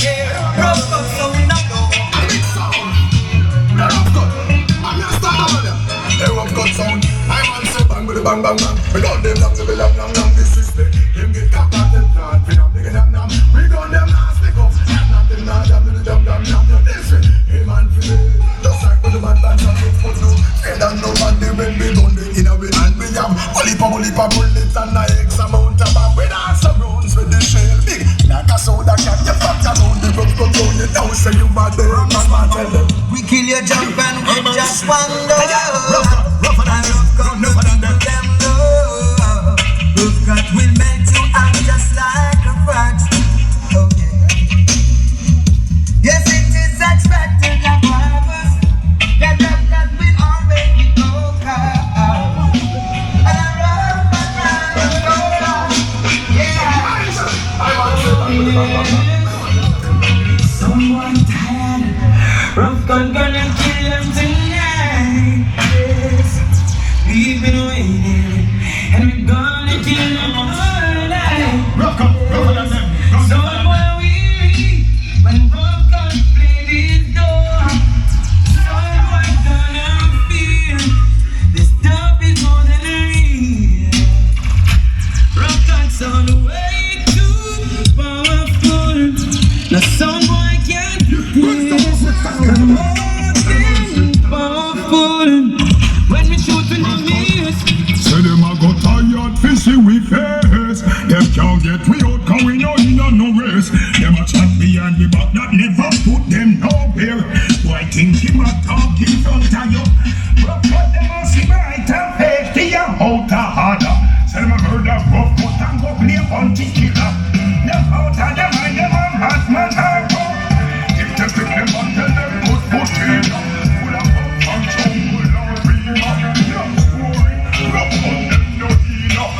Yeah, Ruffcut sound now. Big sound. The Ruffcut. I'm not starting them. The Ruffcut sound. I'm on say bang with the bang bang bang. We got them long to be long long long. Disrespect. Them get cocked and them plan. We don't dig them nam. We got them last stick up. Nothing not jam to the jam jam jam. You listen. Hey man for me. Just like when the man dance and look for you. Say that no man they when we done the inner we and we have. Bully pa bullets and a X amount of bang. We dance some rounds with the shell big. Like a soda can you fuck around the Ruffcut zone. You know say you bad there. Man tell them. We kill your jump and we just wonder. Rougher than Ruffcut no than them know. Ruffcut will melt you out just like a frost. Oh yeah. Yes, it is expected of us that Ruffcut will already go out. And I run and go out. Yeah. Someone tired. Ruffcut gonna kill him tonight. Yes. We've been waiting, and we're gonna kill them all night. rougher than them. So while we, when Ruffcut play this door, so we're gonna feel this stuff is more than real. Ruffcut's on the way too powerful. Now some boy can't do this. More than powerful. When we shoot in the mirrors. Say them a go tired fi see we face. Them can't get we out 'cause we no in no race. Them a chat behind the back that never put them nowhere. Why think him a talk in front of you? Ruffcut them a see bright and face to your out a harder. Say them a murder Ruffcut and go play bunty killer. Them out of them mind them a madman hardcore. If they pick them up tell them put in. Full of up and trouble and real. Love story. Ruffcut them no healer.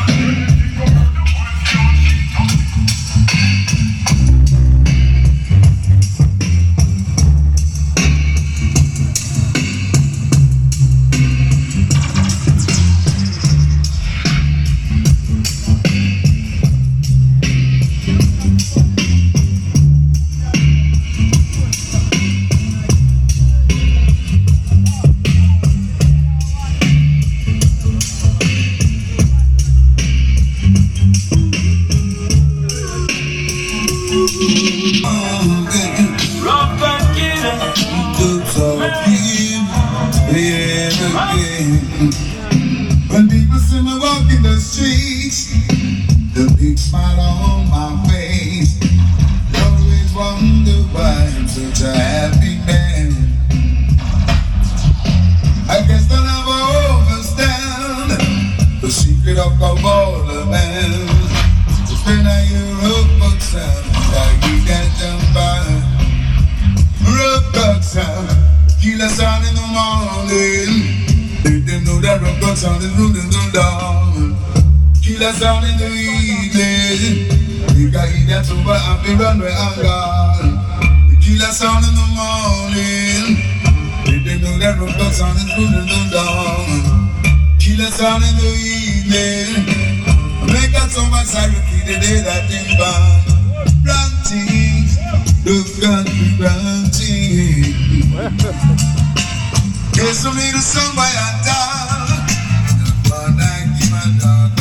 Ruffcut killer. When people see me walking the streets, the big smile on my face. They always wonder why I'm such a happy man. I guess they'll never understand the secret of all the man. It's when I hear Ruffcut sound, like you can't jump by. Ruffcut sound, killer sound in the morning. Let them know that Ruffcut sound is ruling the dawn. Killer sound in the evening. We got eat that over and we run where I'm gone. The killer sound in the morning. Let them know that Ruffcut sound is ruling the dawn. Killer sound in the evening. Make that so much sorry the day that they burn. Ranting, Ruffcut be ranting. Here's some little song by a dog. One night give my dog.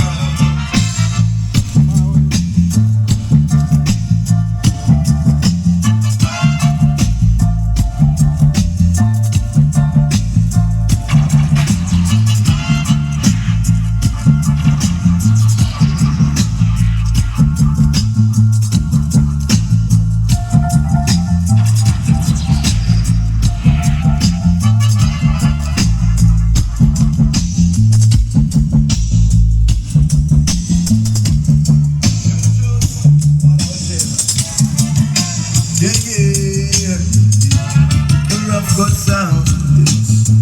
Ruffcut sound.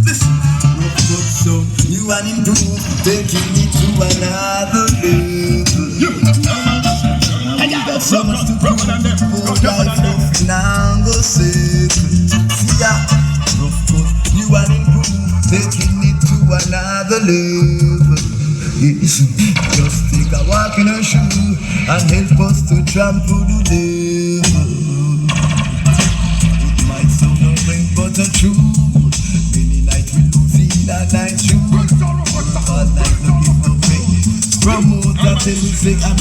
Listen, Ruffcut sound. You and him do, taking it to another level. And you got so much to do. Oh, life left now go safe. See ya, Ruffcut. You and him do, taking it to another level. Yes. Just take a walk in a shoe and help us to trample the devil.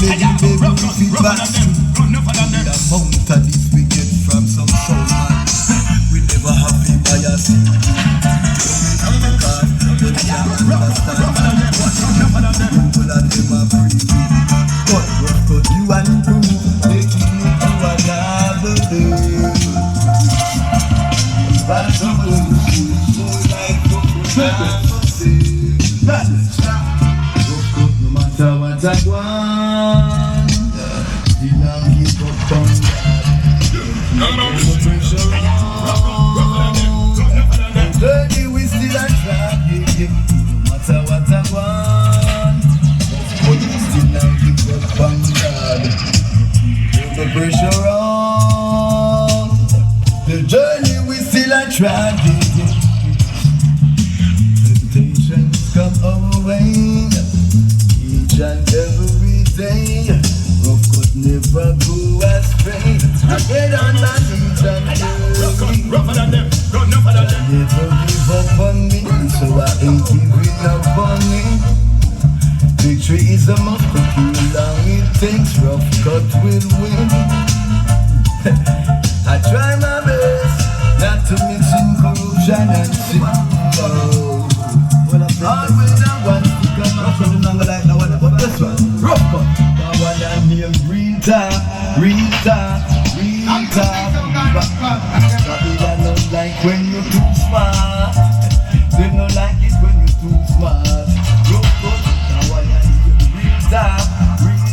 Legend baby, we fit back. The amount of this we get from some soul man. We never happy by a thing. But we can't understand. People and them are free. But you and me, they keep me to another day. But someone who like to no matter what I want, still I'll keep up on that. No pressure on. Dirty, we still a traffic. No matter what I want, but still I'll keep up on that. No pressure on. The journey we still a traffic. Temptations come our way each and every day. Ruffcut never go astray. I get on my knees and pray. Never give up on me, so I ain't giving up on me. Victory is a must, but too long it takes. Ruffcut will win. I try my best not to mix in corruption and sin. Always I want to come up from the number like the one, but this one, Ruffcut. That one that named real talk. Babylon don't like when you're too smart. They don't like it when you're too smart. Ruffcut, that one that named real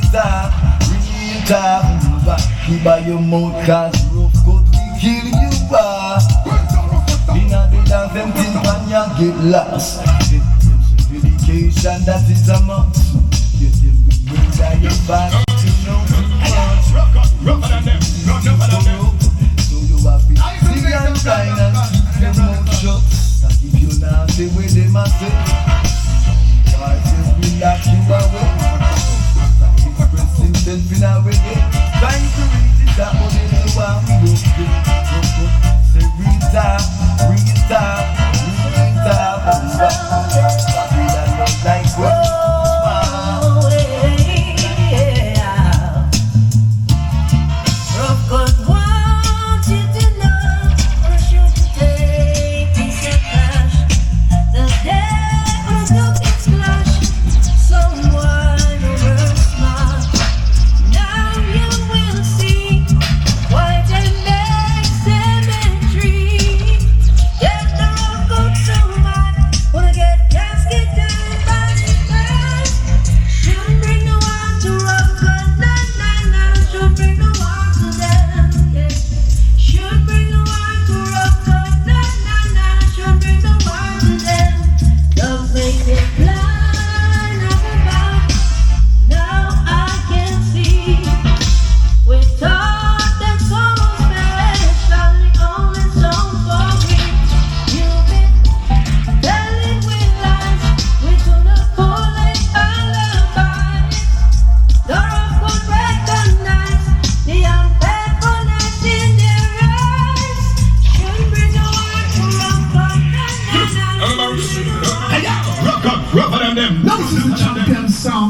talk. Keep by your mouth, cause Ruffcut will kill you. In a bit of empty when you get lost. Dedication, that is a must. You see me bring your back to know so you have to sing and shine and keep your mouth shut. That if you not say where they must say, why say we lock you away? Expressing self in a way, trying to reach it that but they know how we go. Say real talk. Like what? Oh, yeah. Ruffcut wants you to know, or should you take this a clash? The day of Ruffcut's clash, someone over smart. Now you will see why they make symmetry. Get the Ruffcut so mad, wanna get casket down.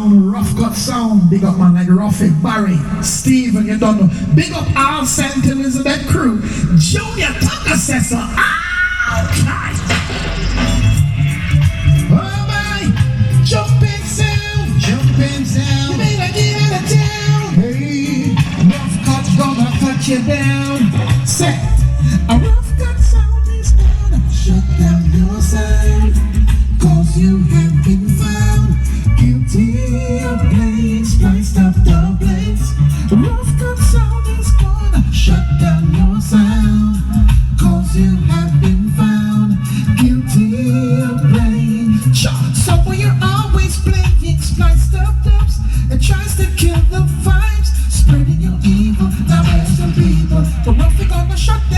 Ruffcut sound, big up man like Ruffcut, Barry, Steven, you don't know. Big up all St. Elizabeth crew. Junior Tucker says so. Okay. Oh my, jumping sound. You may not get out of town. Hey, Ruffcut gonna cut you down. Say, a Ruffcut sound is gonna shut down your sound. Cause you have been found guilty of playing spliced up the blades. Ruffcut sound is gonna shut down your sound. Cause you have been found guilty of playing. So you're always playing spliced up dubs and tries to kill the vibes, spreading your evil. Now rest the people. But Ruffcut gonna shut down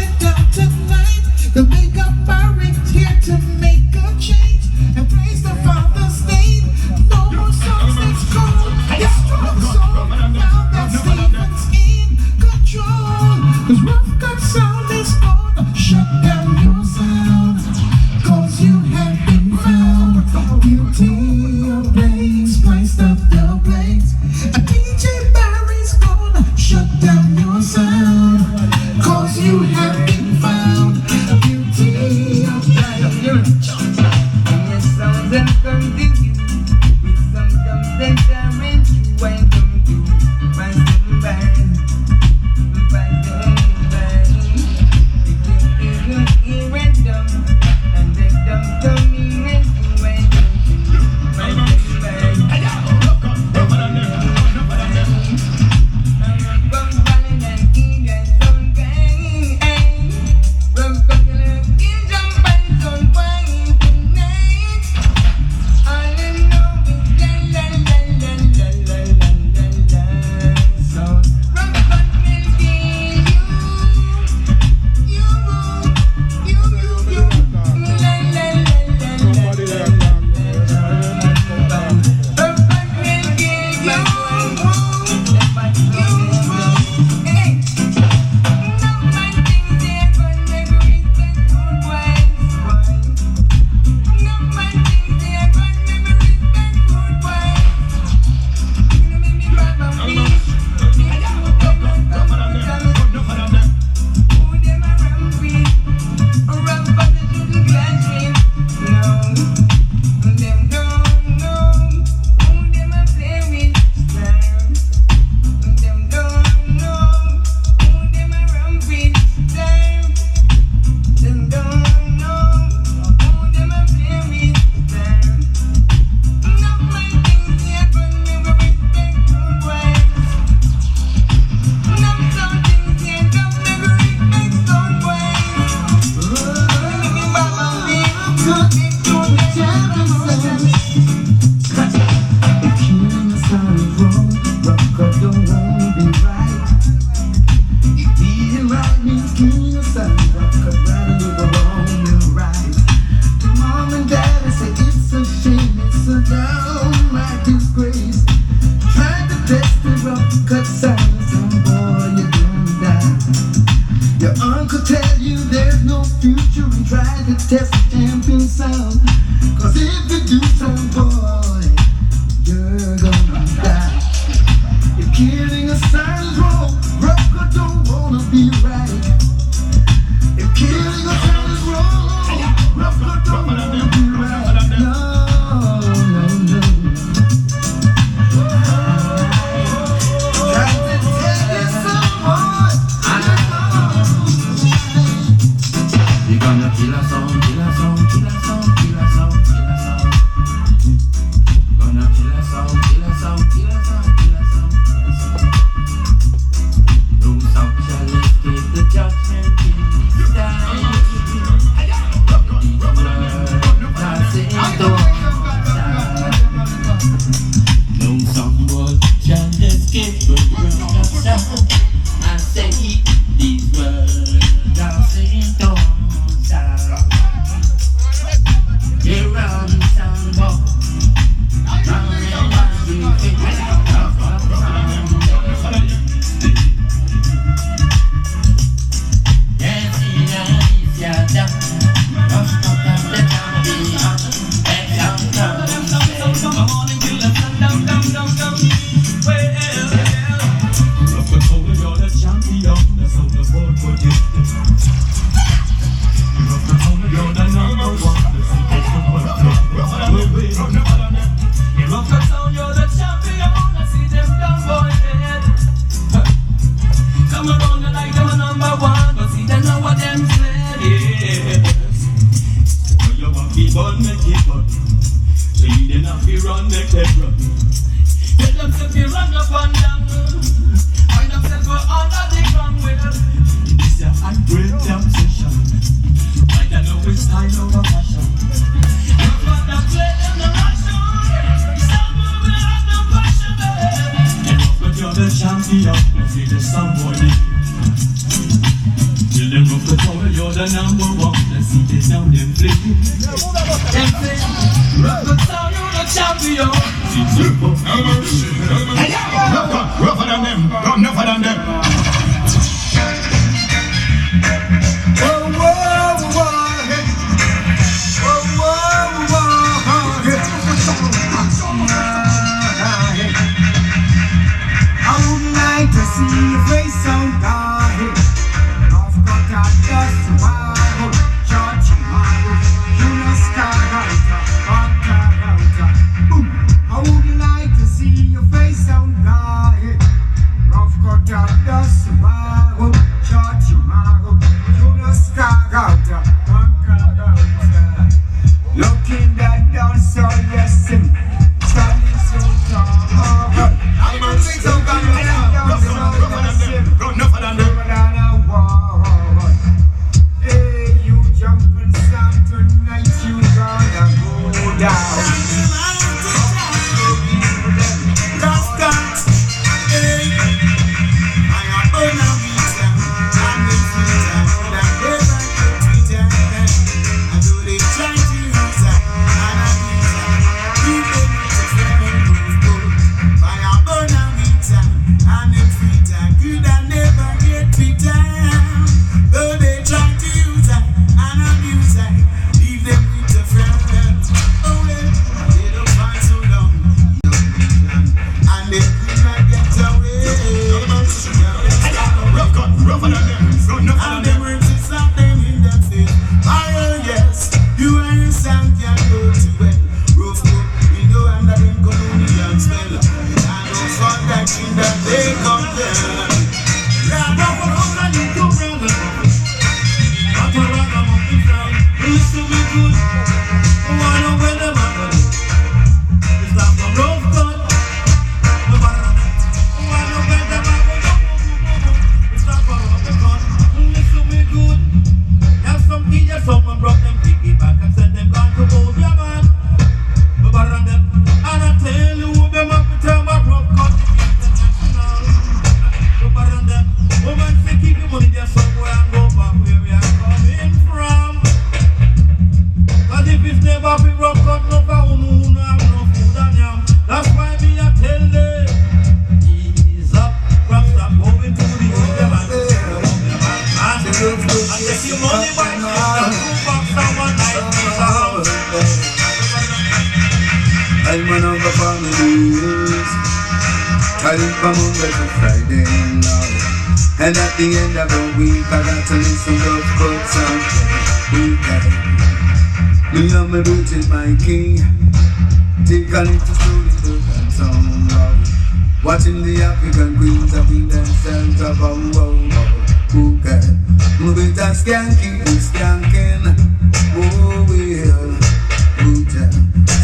Uncle tell you there's no future and try to test the champion sound. Cause if you do, son boy, you're gonna die. If killing a sound wrong, Ruffcut don't wanna be right. If killing a sound is wrong, Ruffcut don't wanna be right. No, no, no. Try to tell you some boy, you're gonna kill a song, kill a song, kill a song, kill a song, kill a song. Gonna kill a song, kill a song, kill a song, kill a song, kill a song. No song shall escape the judgment in this time. These words are saying don't stop. No song shall escape the judgment. I say these words are saying don't stop. Here on the soundboard. I take your money by the box someone nice. I'm one of the families. I live from Monday to Friday now. And at the end of the week I got to listen to Ruffcut sound. Me and my beauty, my king. Take a little story to dance on now. Watching the African queens up in themselves up on okay. Move it and skanky, skanking. Oh well, okay.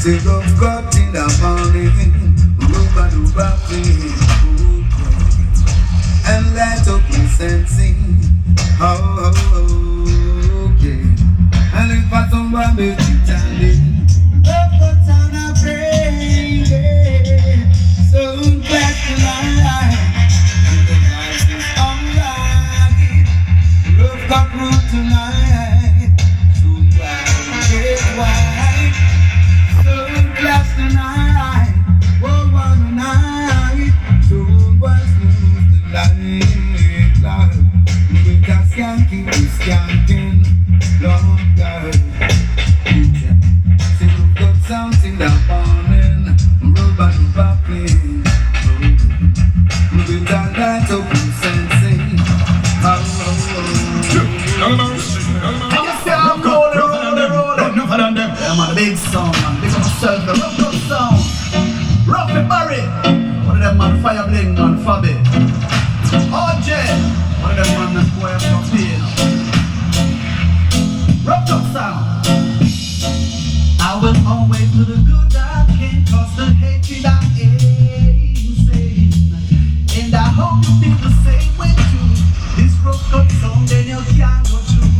Say Ruffcut in the morning. Ruba do rapping, okay. And light up my sensing. Okay. And if I someone make it standing, Ruffcut on a brain, so glad tonight. The night is alright. Ruffcut room tonight. So glad get white. So glad tonight. Oh, one night. So what's the light, love? We got skanking, skanking. Long girl, say we've got something that morning, rubber to backling. Moving that light up and sensing. I'm on a big song, man. Big up myself, the Ruffcut sound. Ruffcut, one of them man, Fire Bling, man, Fabi. OJ, one of them man, that's boy from Spain. Ruffcut sound. I will always do the good I can, cause the hatred I ain't insane. And I hope you feel the same way too. This Ruffcut song, then you can't go through.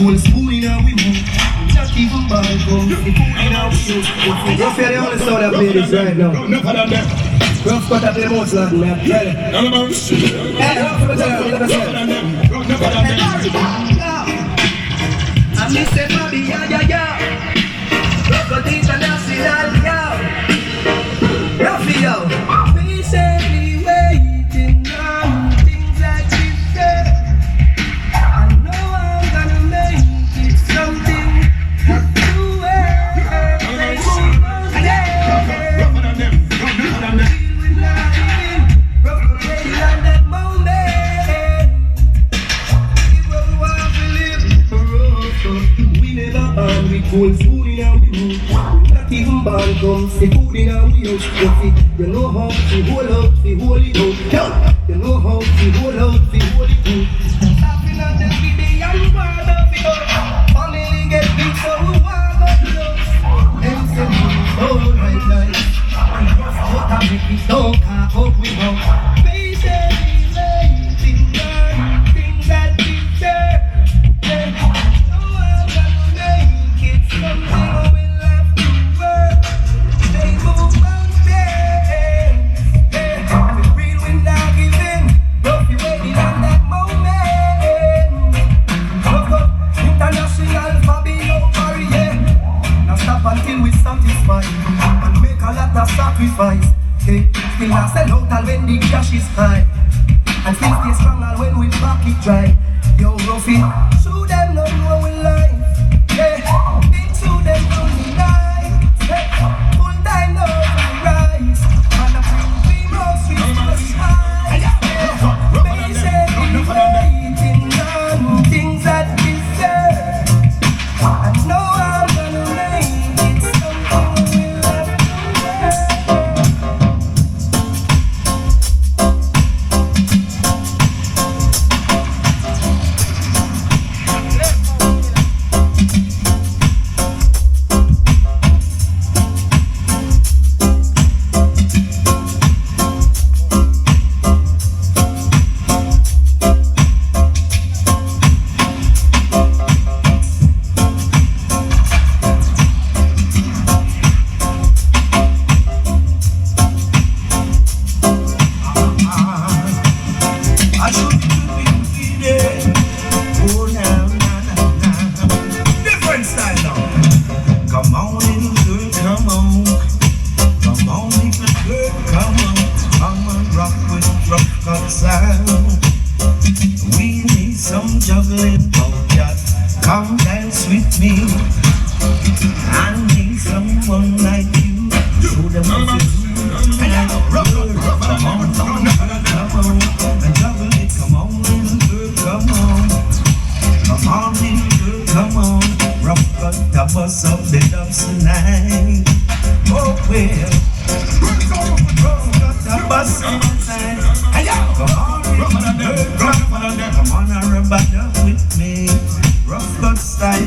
cool spoon in our we move. Not even ball come. The food in our we use. Rough are the only sound that play this right now. Ruffcut at the most lad, man. Tell it. Hey, Ruffcut, tell it. I'm Mr. Bobby, yeah. Ruffcut International, yeah. Ruffy, yo. Patiently waiting on things that you said. I know I'm gonna make it something not too well. Make me one day. Ruffcut ready on that moment. Give up what we live for Ruffcut. We never earn with cold spoon in our mouth. Not even ball comes, the food in our house. You know how to hold out, the holy out. You know how to hold out, the holy out. Laughing at them with the young part of it all. Family get big, so we walk up close. Them say we all right nice. And Ruffcut and make it don't cock up we go. Patiently waiting on things that we deserve. So I'm gonna make it something we'll have to work. They move mountains. It's real when not giving. Ruffy waiting on that moment. Ruffcut International Fabio Barrier. Now stop until we satisfy and make a lot of sacrifice. Still not sell out all when the cash is high, and still stay strong all when we back it dry. Yo Ruffy, show them no know we life. Yeah, been through them lonely nights. Full time no rise, and I bring we most sweet to the high. Patiently waiting on things that deserve. I know I'm gonna make it something we'll have to wear. I should be there. Oh, now. Different style now. Come on, little girl, come on. Come on, little girl, come on. Come on, rock with Ruffcut sound. We need some juggling, oh yeah. Come dance with me. I need someone like you. Show them what you do. Come on, and juggle it. Come on, little girl, come on. Come on, little girl, come on. Ruffcut the bus up the dubs tonight. Oh well, Ruffcut the bus up tonight. Come on, little girl, come on and rub it up with me. Ruffcut style.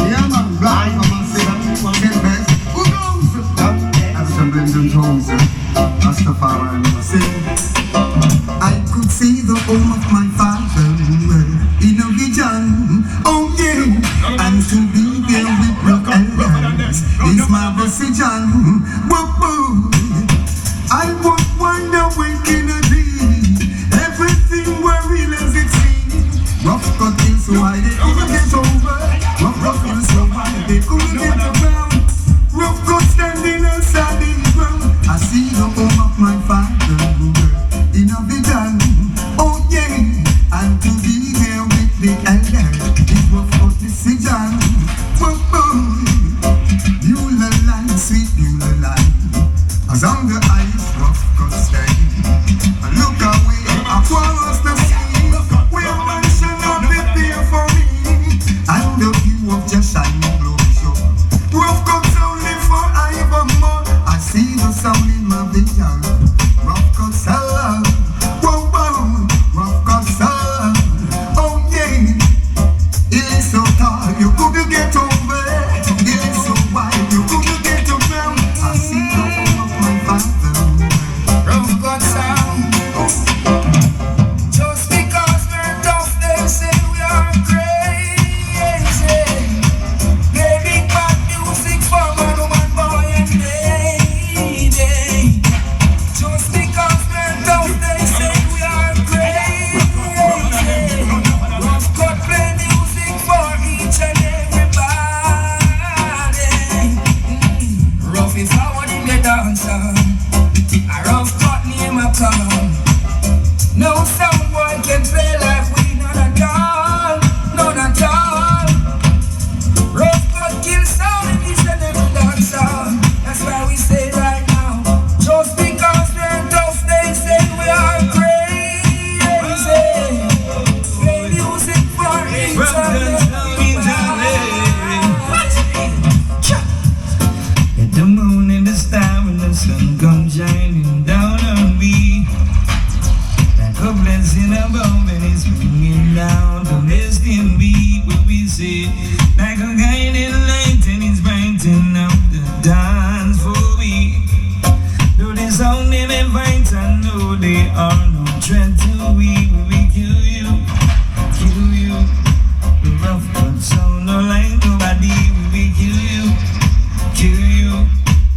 Yeah, man, black, I'm gonna say, get best. Who knows? That's the Brendan Jones, Rastafari, I'm gonna say. I could see the home of my father in a vision, oh yeah, and to be there with no elders is my decision. Whoa. I would wonder when can I be everything were real as it seems. Ruffcut is why they couldn't get over. Ruffcut is why they couldn't get around. Ruffcut standing outside the ground. I see the home of my father in a vision, oh yeah, and to be here with the elder is Ruffcut decision. Whoa, Beulah line, sweet Beulah line, as on the ice Ruffcut stand. And look away across the sea, where man shall not be there for me. see. Like a guiding light and it's brighten up the dance for me. Though the sound they invite, I know they are no threat to we will kill you. The rough cut sound no like nobody, we will kill you.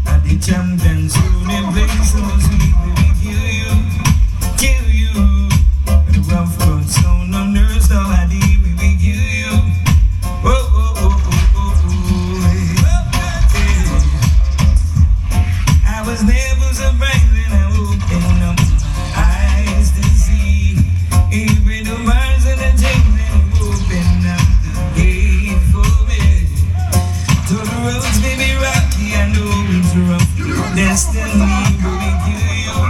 At the champions who they play so sweet, we will kill you. The rough cut sound no nurse nobody, we will kill you. Oh, oh, oh, oh, oh, oh. I was never surprised when I opened up my eyes to see every the bars and the things that open up the gate for me. To the roads may be rocky, I know it's rough. Destiny will kill you.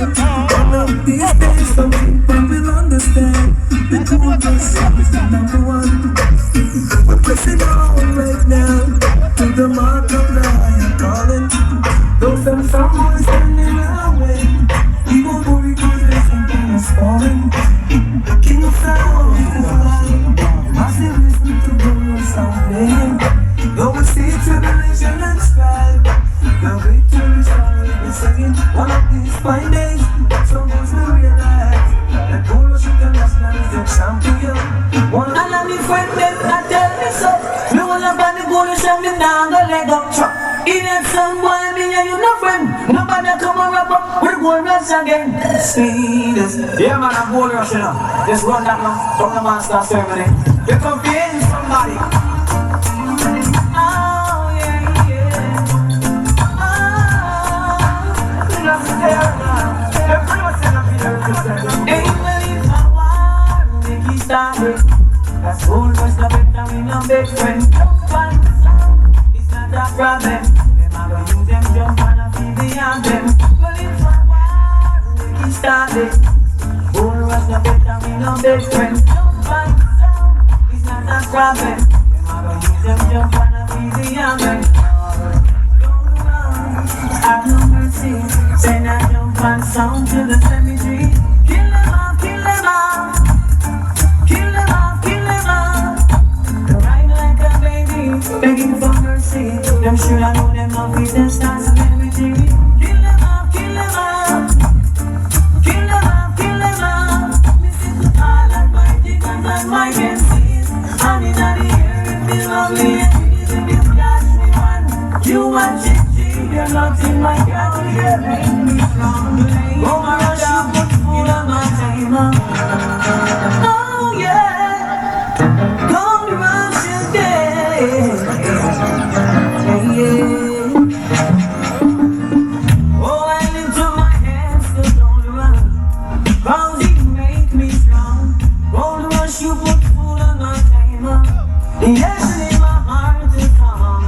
One of these days, some people will understand. The cool just is the number one. We're pressing on right now to the mark of the higher calling. Those them someone standing away. We won't worry 'cause there's something that's falling. King of sound, massive listen to the sound playing. Though we see tribulation and strife, the victory's already been singing. One of these fine days, some boys will realize that Polish International is the champion. And I'm the friend that tell me so. Me wanna buy the Polish and me now go leg up truck. In that some boy, me and you no friend. Nobody come and wrap up, we're going rush again. See this? Yeah man, I'm Polish rush, you know. Just run that now, from the master ceremony. You come in somebody. That's all was the better in a big friend. It's not a problem. Them a go use them jump and a feel beyond them. Well, it's a war, make it started. All was the better in a big friend. It's not a problem. Them a go use them jump and a feel beyond them. Don't run, have no mercy. Send a jump and sound to the cemetery. Kill them off, kill them off. Kill them off, kill them off. Crying like a baby, begging for mercy. Them should have known them not be the stars of everything. Kill them off, kill them off. Kill them off, kill them off. Missing the all of my chickens and my MCs. And in the air, it feels lovely and easy. This flash me one. You and Chichi, you're not in my category. Make me strong. Oh my gosh, you put food on my table. Oh yeah, gold rush again. Yeah. Oh, and into my hands the gold rush. Cause it make me strong. Gold rush, you put food on my table. Yes, in my heart is calm.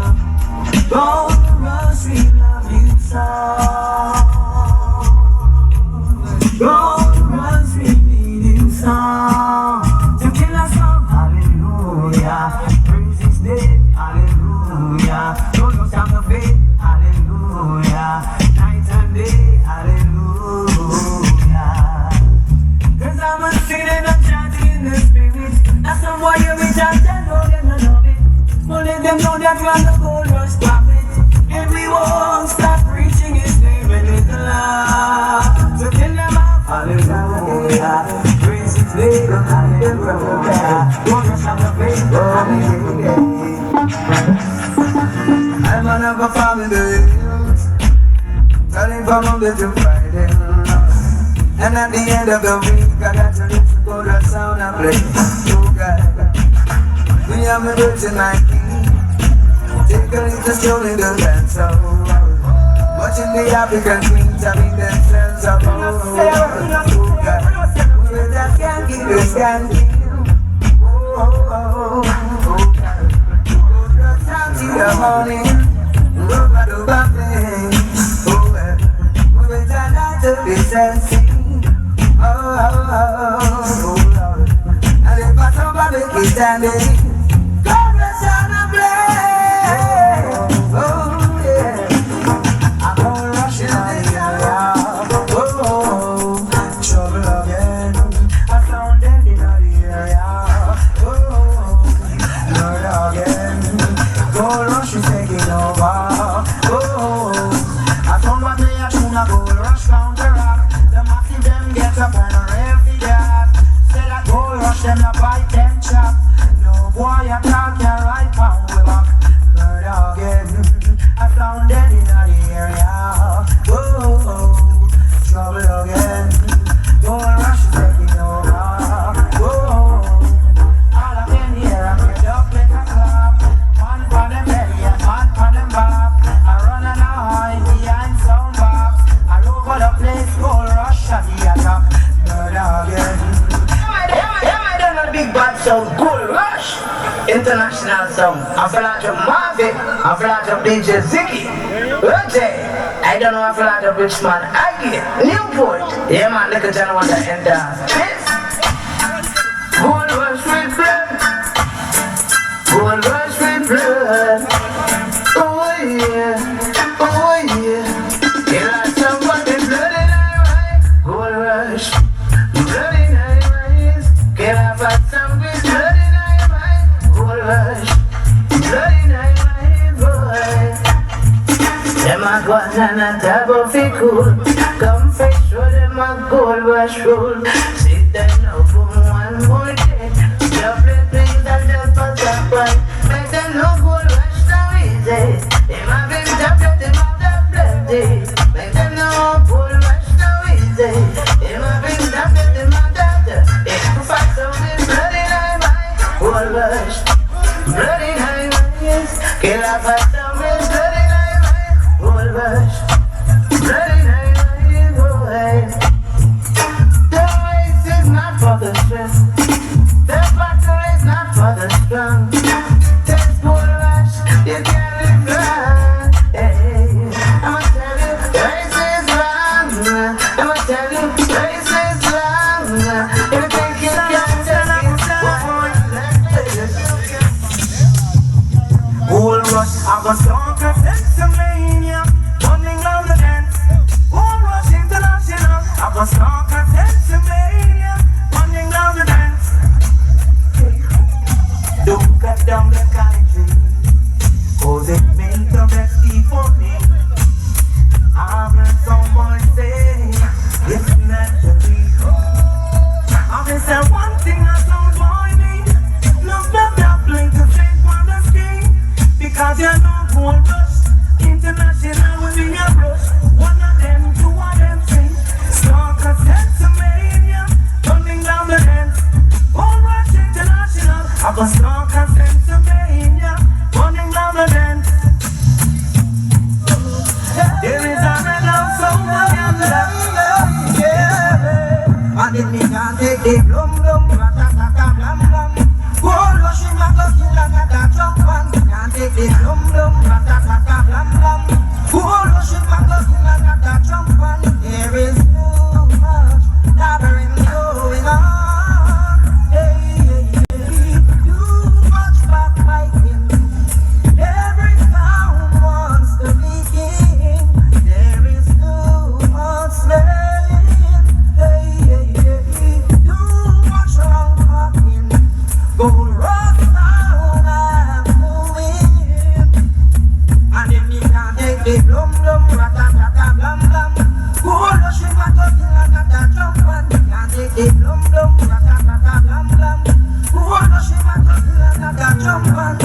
Gold rush, we love you so. Gold rush, we need you so. To kill us all, hallelujah. Praise his name, hallelujah. Don't lose down the faith, hallelujah. Night and day, hallelujah. Cause I'm a singing and chanting in the spirit. That's some boy you reach out and know them and love it. But let them know that we're the gold rush prophet. Everyone start preaching his name and it's the love. So kill them off, hallelujah. Praise his name, hallelujah. Don't rush on the faith, hallelujah. I'm one of a family, starting from Monday to Friday. And at the end of the week, I got to reach the gold rush sound and play. Oh God, we have a virgin like me. Take a little stroll in the dancehall. Watching the African queens having themselves up. Oh God, we just can't keep this skanky. Oh God, gold rush down to the morning. Rubber the buffet. Oh well, we will turn out to be sensy. Oh Lord, and if I somebody keep standing, gold rush on the blade. Oh yeah, I'm gonna rush in the area. Oh, trouble again. I found them in the area. Oh, Lord again. Gold rush is taking over. Oh, I found what they are trying to gold rush down the rock. The massive them get up and rail for that. Say that gold rush them not bite them chop. No boy at all can ride pound with back. Murder again. I found dead in the area. Oh, trouble again. Gold rush is taking over. Oh, all of them here and get up like a clap. One for them belly and one for them back. I run and I hide behind sound box. All over the place, gold rush at the attack. Murder again. Am I done a big bad sound? Gold rush. International sound. I feel like a Marvin. I feel like a DJ Ziggy. Okay. I I don't know if a lot of rich man. I get Newport. Yeah, man, look at John want to enter. Yes. Gold rush with blood. Gold rush with blood. Oh yeah. Oh yeah. You like somebody blood in our eyes. Gold rush. Blood in our eyes. Can I find some with blood in our eyes? Gold rush. Blood in our eyes, boy. Them a go on a table fi cool. Come fresh, show them a gold rush roll. Sit down now for one more day. Just play things and just pass that by. Make them no gold rush so easy. Them a been top, them a top plenty. Make them no gold rush so easy. Them a been top, them a top. If you fight some blood in my mind, gold rush, blood in my mind. Kill a fight some blood in my mind, gold rush, blood in my mind, boy. The race is not for the stress. The battle is not for the strong. This gold rush, you can't live long. Hey, I'ma tell you, race is long. I'ma tell you, race is long. If you think you can't take it, why gold rush, I got strong Pennsylvania, running round the dance. Gold rush international, I got strong Pennsylvania, running round the dance. Don't cut down the country, cause it make the best key for me. I've heard someone say, it's naturally. I've been saying one thing I don't mind me. Look back that blink to change on the screen. Because you know gold rush, international will be a rush. One of them, two of them, three. Strong Pennsylvania, running down the dance. Gold rush international, I got strong Pennsylvania, running down the dance. There is a red house somewhere yonder, yeah. And if me can't take the blum blum, ratatata blam blam. Gold rush in my clothes, you like a jump on. Can't take the blum blum, ratatata blam blam. Gold rush in my clothes, you like a jump on. There is too much dabbering going on. Hey, hey, hey. Too much backbiting. Every sound wants to be king. There is too much slaying. Hey, hey, hey. Too much wrong talking. Gold rush down and moving. And if me can't take the blum blum, ratatata blam blam. Gold rush in my clothes, like a jump on. Can't take the blum blum, ratatata blam blam. Gold rush in my clothes, like a jump on.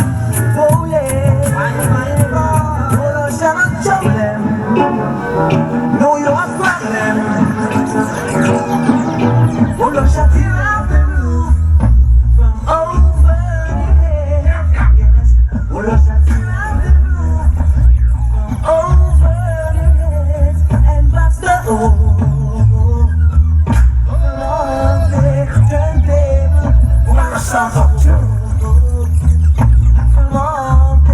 Oh yeah, I'm gold rush and I jump them. Know your problem. Gold rush and tear out the roof from over here. Yes, gold rush and tear out the roof from over here and blast the hole. Lord, turntable, what a song of truth. Come on,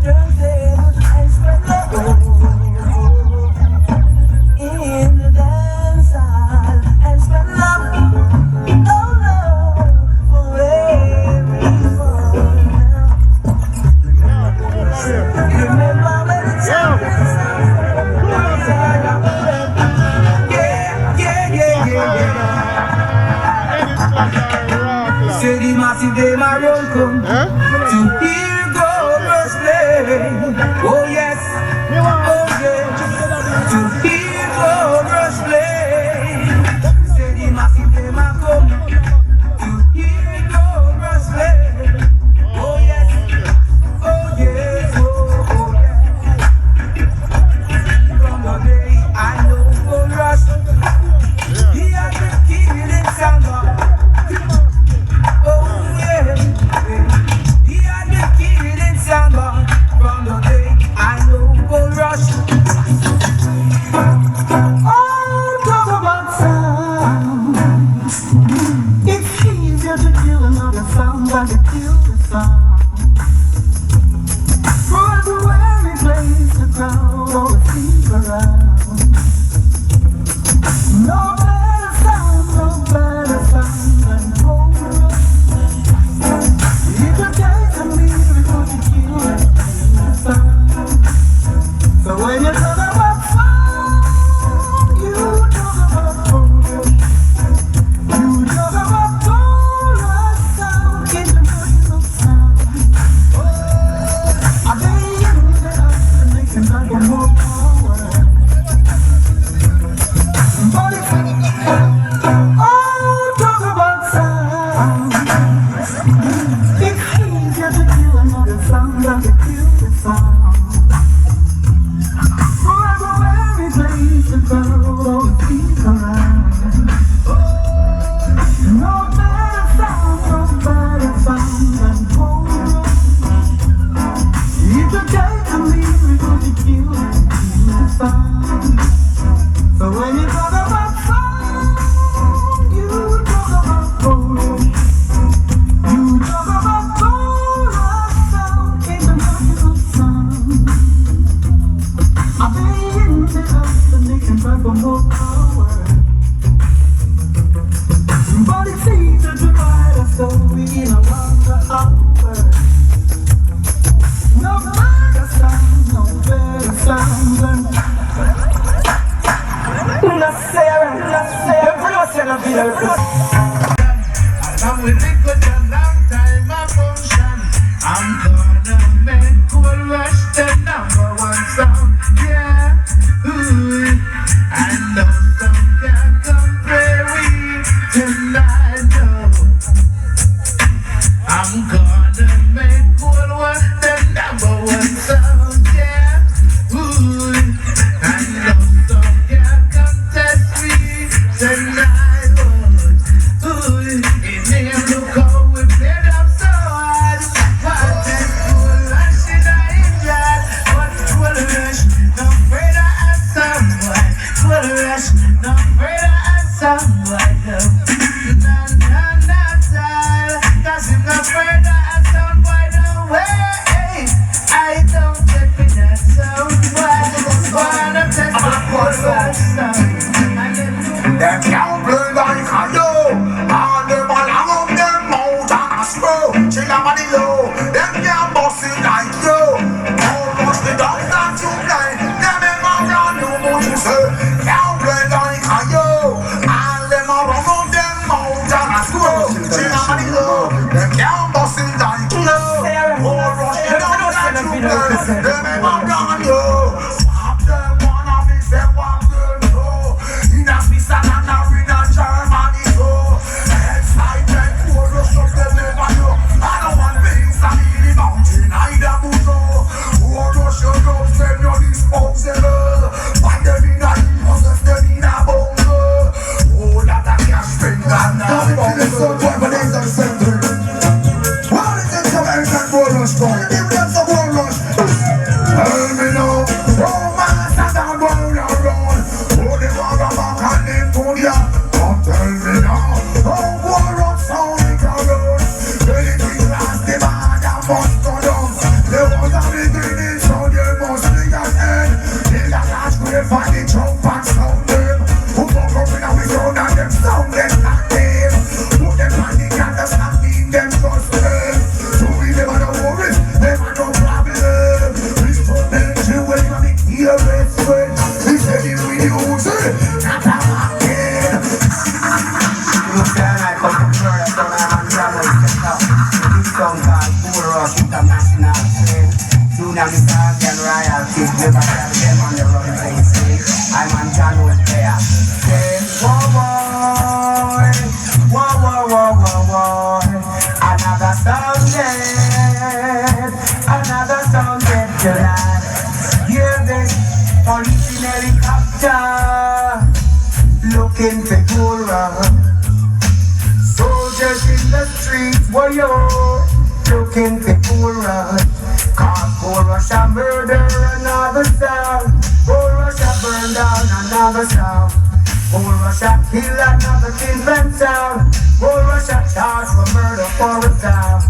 turntable, and spread the hole in the dance hall and spread love. Oh Lord, for everyone. Remember when it's time. Say the massive day my roll come to hear gold rush play. Oh yes, oh yes, to hear gold rush play. Say the massive day my come to hear gold rush play. Oh yes, oh yes, oh yes. From the day I know gold rush, he had been killing Sangha. Oh yeah, he had been killing Sangha from the day I know gold rush. Oh, talk about sounds. It's easier to kill another sound than to kill the sound. For everywhere he plays the crowd always seems around. Along with it was a long time of motion. I'm gonna make Cool Rush the #1 song. Yeah, ooh, I know some can come play with tonight. No, I'm gonna make Cool Rush the #1 song. Yeah, ooh, I know some can contest me tonight. Them can't play like a yo. All them along of them mouth and a slow. Chill on the low. Them can't bust it like yo. Don't rush the dog that you play. Them ain't gonna run you what you say. Can't play like a yo. All them along of them mouth and a slow. Chill on the low. Them can't bust it like yo. Don't rush the dog that you play. Them ain't gonna run you. Swap them one of me say one girl no. In a Swiss and Germany, so excitement for the stuff they never know. I don't want things that in the mountain, I don't know. Oh, Russia, don't send you disposable. Find them in a possess them in a bunker. Oh, that I can't spend that now. Don't be so Japanese and center. What is it, Jamaican World Rush story? Give them some World Rush. Tell me now, romance and I'm going around. Oh, they want to back and they put ya. Tell me now, oh, war up sound it around. Anything last the bad and must go down. They want to be doing it, so they must be at end. They got last grave for the jump and sound them. Who fuck up in a we sound and them sound them not them. Put them on the canvas and beat them just them. So we never no worries, never no problem. We put them to when you make the arrest when. We said it with you, say, not a market. I come from Florida, so I'm on Jamaican stuff. This song called Cool Rush International Train. Soon as the song can royalties, never tell them on the road place. I'm on John with there. Say, whoa, boy, whoa, whoa, whoa, whoa, whoa. Another song dead, another song dead tonight. Hear this, police in helicopter, looking for Cool Rush. Soldiers in the streets, were you looking for Cool Rush? Cause Cool Rush a murder another sound. Cool Rush a burn down another sound. Cool Rush a kill another Kingsman sound. Cool Rush a charge for murder for a sound.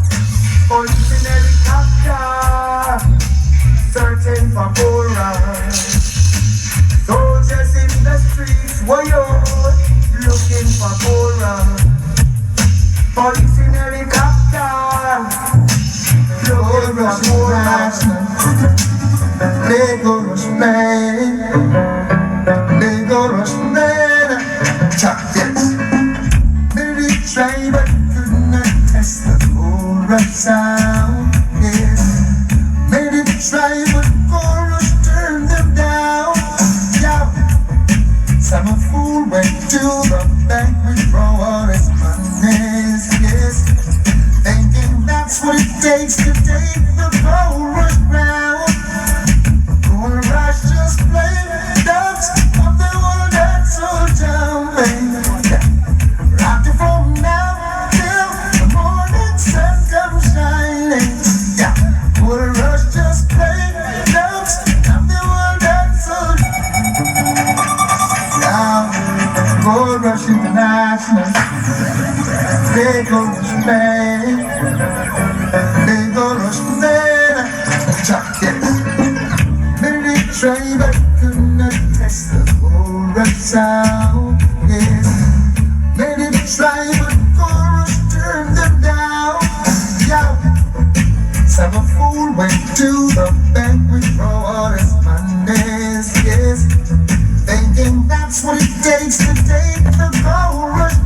Police in helicopter, searching for Cool Rush. Soldiers in the streets, were you looking for Cool Rush? Police in helicopter, looking for Cool Rush. They go rush man, they go rush man. Chuck this. Maybe try but could not test the Cool Rush sound. Yes. Maybe try but Cool Rush turn them down. Yeah. Some fool went to the bank with all his money. Yes, thinking that's what it takes to take the Cool Rush round. Cool Rush just play dubs of the world that's so down, baby. Rock it from now till the morning sun comes shining. Yeah, Cool Rush just play dubs of the world that's so down. Cool Rush International. They go rush man, they go rush man. Chuck it. Maybe try but could not test the Cool Rush sound. Yes. Maybe try but Cool Rush turn them down. Yeah. Some fool went to the bank with all his money. Yes. Thinking that's what it takes to take the Cool Rush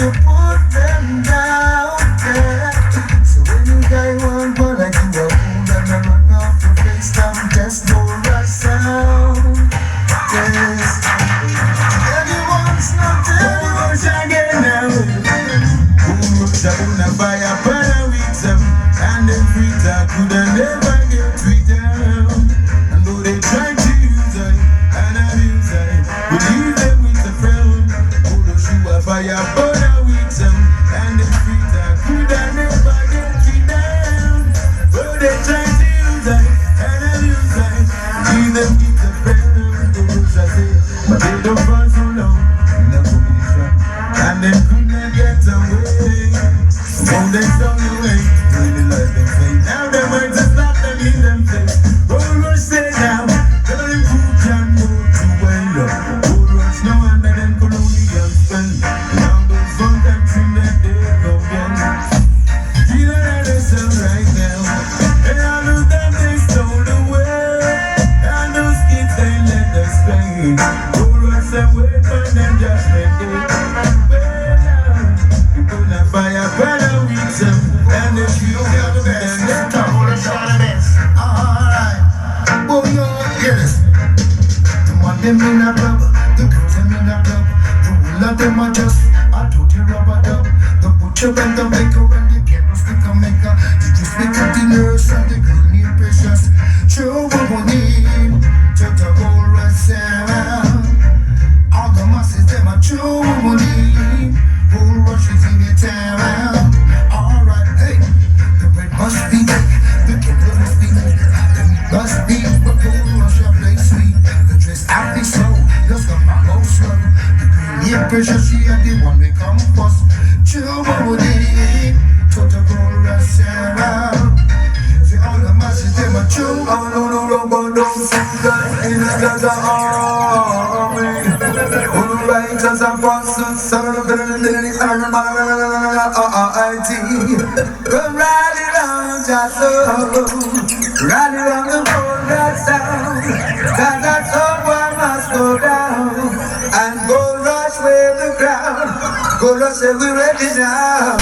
to put them down, yeah. So when you guy want one like you are old and I run off your face, them just no rush sound, yes. Everyone's not everyone's again now. Who rush up on a fire, burn a with them, and them free talk could never get tweet down. And though they try to use I and abuse I, we leave them with a frown. Who rush you a fire, burn a with them, and them free talk could never get tweet down. Though they try to use I and abuse I, leave them with a frown. Who rush I say, but they don't run so long in the commission, and them could not get away. Found them down the way, really like them fake. Now them might just slap them in them face. Gold rush stay down, tell them who can go to well. Gold rush no under them colonial spell. Now those fun them trim that they go again. Feel that they sell right now. And all of them they stole away. And those kids they let us play. Gold rush and wait for them judgment day. Fire better with them, and if you got the best, then the whole is all the best. Alright, oh yo, hear this. The one them in a club, the girls them in a club, the whole of them are just a dirty rubber dub. The butcher and the baker and the candlestick maker, the juice maker, the nurse and the girl named Precious. Show what we need to the whole rest around. All the masses them are true what we need. Whole rush is in the town. Alright, hey, the bread must be baked, the kettle must be made, the meat must be, but whole rush of play sweet. The dress out be slow, just the follow slow. The green ear pressure, she had the one we come first. Chill what we need, to the whole rush around. See all the masses, them are true. Oh no, no, no, but don't see that in a gaza army. Righteous apostles, son of the I.T. Come riding around your soul, riding around the world that sound. That someone must go down and go rush with the crowd. Go rush and we ready now.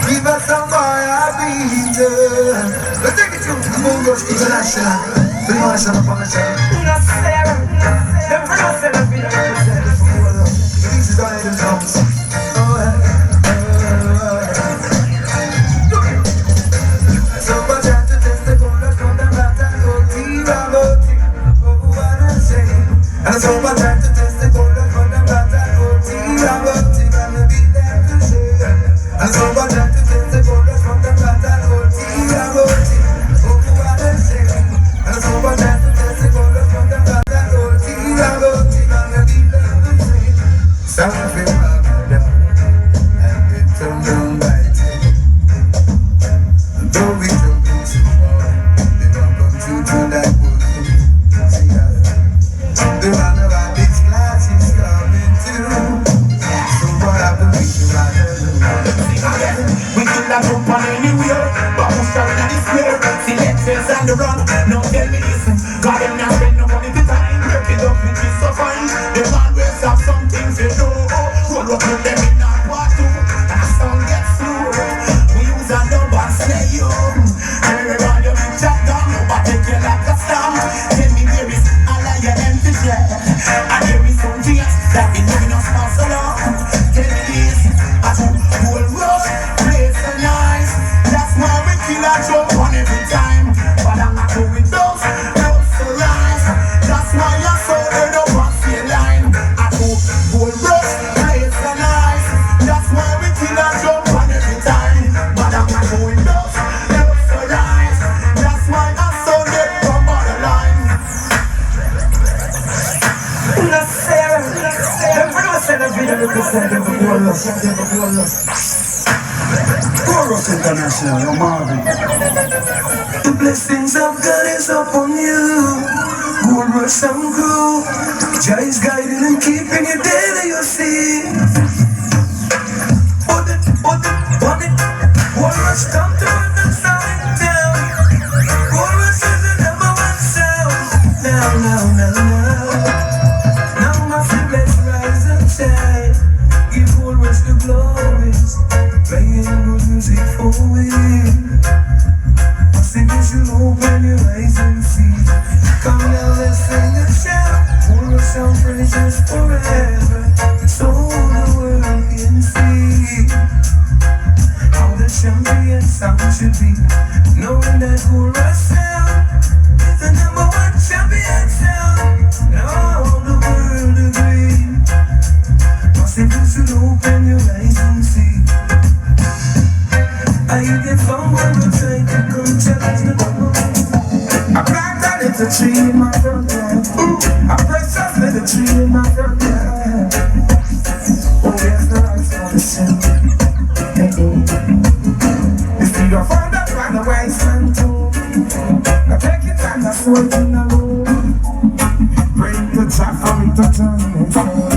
Give us some fire beater. Let's take it to Go Rush International. Bring on a son of a channel. And so I tried to test the gold from the battle, and so I tried to test the gold from the battle, and so I tried to test the gold from the battle, something happened, and it turned on right. Though we don't go so far, they don't come to that book. The one about this class is coming too. So what happened to you we kill that group on anywhere, but who's starting at this square? Selectors and the run, no tell me this. God them not spend no money to time. Break it up which is so fine. They always have some things they know. Roll up with them in that part too, and the sound gets slow. We use a dub and slay you. Everybody be chat down, nobody take you like a stamp. Tell me there is a liar empty share, and there is some tears that been moving us for so long. Tell me this, a true gold rush, place so nice. That's why we kill a jump on every time. But I'm not doing those so nice. That's why I saw her no pass the line. A true gold rush, place so nice. That's why we kill a jump on every time. But I'm not doing those so nice. That's why I saw them come on the line. Chorus International, you're Marvin. The blessings of God is upon you. Gold Rush and crew. Jah is guiding and keeping you daily, you see. Put it. Gold Rush come to run the sound down. Gold Rush is the number one sound. Now my feet, let's rise and shine. Give Gold Rush the glory. music for it. I think you should open your eyes and see. Come now, let's sing and shout. Pour us some praises forever, so the world can see how the champion sound should be. Knowing that chorus sound is the #1 champion sound. Now the world agree. I think you should open your eyes and see. I get someone to try to come challenge the devil. I planted a little tree in my front yard. I precious little tree in my front yard. Oh yes, the rice for the sin. If you don't find that one, the wise man too. I take it and I sweat in the room. Bring the top for me to turn it on.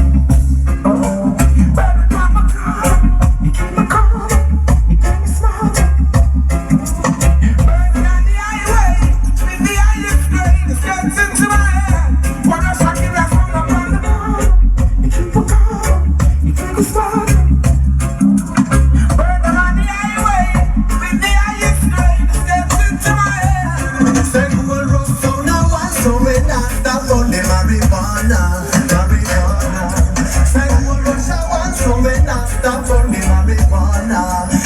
Stop for me marijuana.